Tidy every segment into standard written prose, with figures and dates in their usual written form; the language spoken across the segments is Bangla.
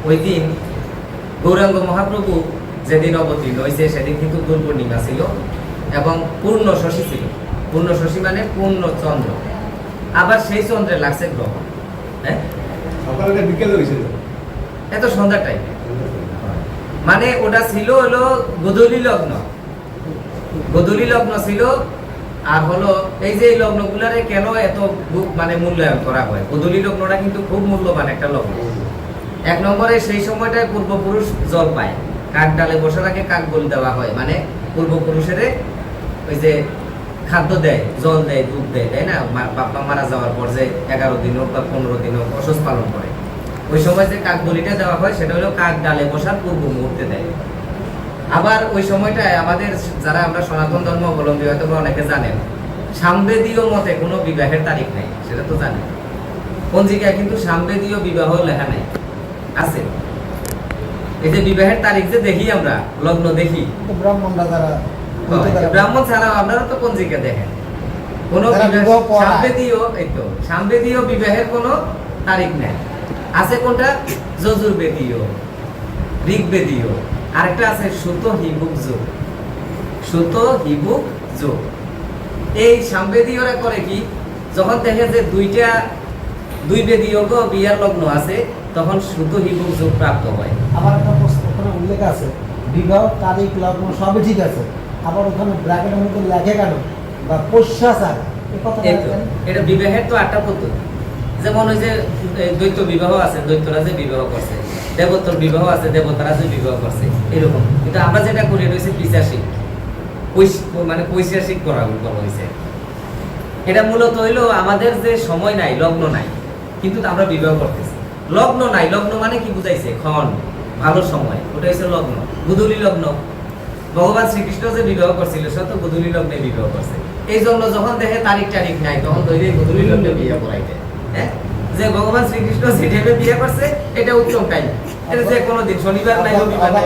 ওই দিন গৌরাঙ্গ মহাপ্রভু যেদিন অবতীর্ণ হয়েছে সেদিন কিন্তু দোল পূর্ণিমা ছিল এবং পূর্ণ শশী ছিল। পূর্ণ শশী মানে পূর্ণ চন্দ্র, আবার সেই চন্দ্রে লাগছে গ্রহণ। হ্যাঁ, সকালে বিকেলে হয়েছিল, এত সন্ধ্যা টাইম, মানে ওটা ছিল হলো গোধূলি লগ্ন। গোধূলি লগ্ন ছিল। আর হলো এই যে লগ্নগুলারে কেন এত মানে মূল্যায়ন করা হয়, গোধূলি লগ্নটা কিন্তু খুব মূল্যবান একটা লগ্ন। এক নম্বরে সেই সময়টায় পূর্বপুরুষ জল পায়, কাক ডালে বসার আগে কাক বলি দেওয়া হয়, মানে পূর্বপুরুষের ওই যে খাদ্য দেয়, জল দেয়, দুধ দেয়, তাই না? বাপ্পা মারা যাওয়ার পর যে 11 দিন হোক বা 15 দিন হোক অসুস পালন করে, ওই সময় যে কাক বলিটা দেওয়া হয় সেটা হলো কাক ডালে বসার পূর্ব মুহূর্তে দেয়। আবার ওই সময়টায় আমাদের যারা আমরা সনাতন ধর্ম অবলম্বী হয়তো অনেকে জানেন, সামবেদীয় মতে কোনো বিবাহের তারিখ নেই, সেটা তো জানেন। পঞ্জিকায় কিন্তু সামবেদীয় বিবাহ লেখা নাই, আছে। এই যে বিবাহের তারিখ যে দেখি আমরা, লগ্ন দেখি, ব্রাহ্মণরা যারা ব্রাহ্মণ ছাড়াও আপনারা তো পঞ্জিকা দেখেন, কোন সামবেদীয়, এই তো সামবেদীয় বিবাহের কোনো তারিখ নেই। আছে কোনটা? যজুর্বেদীয়, ঋগ্বেদীয়, আরেকটা আছে সুত হিবুক যোগ। সুত হিবুক যোগ। এই সামবেদীয়রা করে কি, যখন দেখে যে দুই বেদীয় বিয়ার লগ্ন আছে, তখন সুত হিবুক যোগ প্রাপ্ত হয়। আবার একটা প্রশ্ন ওখানে উল্লেখ আছে, বিবাহ তারিখ লগ্ন সবই ঠিক আছে, আবার ওখানে ব্র্যাকেটের মধ্যে লেখে কেন বা পশ্চাচার, এই কথাটা এটা বিবাহের তো 8টা পদ্ধতি। যেমন ওই যে দ্বৈত বিবাহ আছে, দ্বৈতরা যে বিবাহ করছে, দেবতর বিবাহ আছে, দেবতারা যে বিবাহ করছে, এরকম। কিন্তু আমরা যেটা করি এটা হচ্ছে পিশাচিক, মানে পৈশাচিক করা হয়েছে। এটা মূলত হইলো আমাদের যে সময় নাই, লগ্ন নাই, কিন্তু আমরা বিবাহ করতেছি। লগ্ন নাই, লগ্ন মানে কি বুঝাইছে? ক্ষণ, ভালো সময়, ওটা হচ্ছে লগ্ন। গোধূলি লগ্ন, ভগবান শ্রীকৃষ্ণ যে বিবাহ করছিল সে তো গোধূলি লগ্নে বিবাহ করছে। এই জন্য যখন দেখে তারিখ নাই, তখন ধরে গোধূলি লগ্নে বিয়ে করাই দেয়। হ্যাঁ, যে ভগবান শ্রীকৃষ্ণ যে টাইমে বিয়ে করছে এটা উত্তম টাইম, এটা যে কোনো দিন, শনিবার নাই, রবিবার নাই,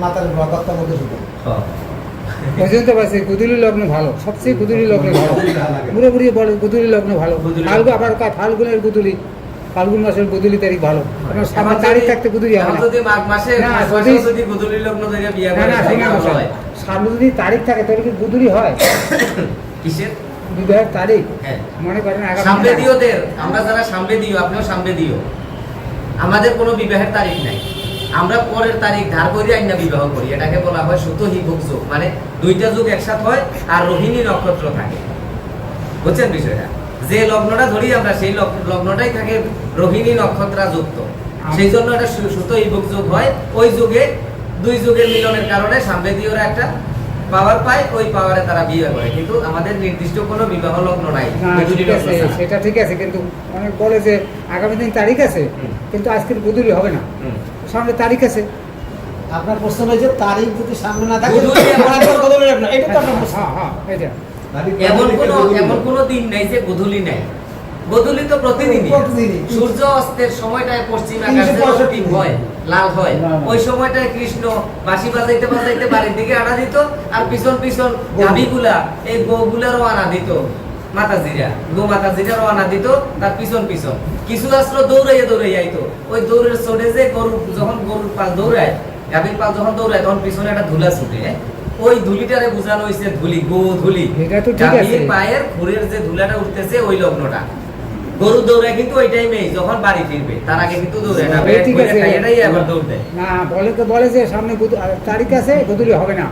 মাতার ব্রতটা মধ্যে শুধু পর্যন্ত পারছে গোধূলি লগ্ন ভালো, সবচেয়ে গোধূলি লগ্ন ভালো। পুরোপুরি বলে গোধূলি লগ্ন ভালো। ফাল্গুন, আবার ফাল্গুনের গোধূলি, ফাল্গুন মাসের গোধূলি তারিখ ভালো। আপনার সামনে তারিখ থাকতে গোধূলি হবে না। যদি মাঘ মাসে যদি গোধূলি লগ্ন ধরে বিয়ে করে, সামনে যদি তারিখ থাকে তাহলে কি গোধূলি হয়? কিসের বিবাহের তারিখ? হ্যাঁ, মনে করেন সামবেদীয়দের, আমরা যারা সামবেদীয়, আপনিও সামবেদীয়, আমাদের কোনো বিবাহের তারিখ নাই। আমরা পরের তারিখ ধার করে আইনা বিবাহ করি, এটাকে বলা হয় সুত হিবুক যোগ। মানে দুইটা যুগ একসাথে হয় আর রোহিণী নক্ষত্র থাকে, বুঝছেন বিষয়টা? যে লগ্নটা ধরি আমরা, সেই লগ্নটাই থাকে রোহিণী নক্ষত্র যুক্ত, সেই জন্য এটা সুত হিবুক যোগ হয়। ওই যুগে দুই যুগের মিলনের কারণে সামবেদীয়রা একটা পাওয়ার পায়, ওই পাওয়ারে তারা বিয়ে করে। কিন্তু আমাদের নির্দিষ্ট কোনো বিবাহ লগ্ন নাই। সেটা ঠিক আছে, কিন্তু অনেক বলে যে আগামী দিন তারিখ আছে, কিন্তু আজকের গোধূলি হবে না, সামনে তারিখ আছে। আপনার প্রশ্ন হয়েছে তারিখ যদি সামনে না থাকে এমন কোনো দিন নাই যে গোধূলি নাই। গোধূলি তো প্রতিদিনই। সূর্য অস্তের সময়টায় পশ্চিম আকাশে ঠিক হয়, লাল হয়, ওই সময়টায় কৃষ্ণ বাঁশি বাজাইতে বাজাইতে বাড়ির দিকে আনা দিত, আর পিছন পিছন গাভীগুলা, এই গৌগুলারও আনা দিত, মাতাজিরা, গো মাতাজিরারও আনা দিত তার পিছন পিছন। কিছু আসলো দৌড়াইয়া আইতো, ওই দৌড়ের চড়ে যে গরু, যখন গরুর পাল দৌড়ায়, গাভীর পাল যখন দৌড়ায়, তখন পিছনে একটা ধুলা ছুটে, ওই ধুলিটারে বোঝানো হয়েছে ধুলি, গো ধুলি। গাভীর পায়ের খুরের যে ধুলাটা উঠতেছে ওই লগ্নটা। গরু দৌড়ায় কিন্তু ওই টাইমে যখন বাড়ি ফিরবে, তার আগে কিন্তু দৌড়ায় না, এটাই আবার দৌড় দেয়। না, বলে যে সামনে তারিখ আছে, গোধূলি হবে না।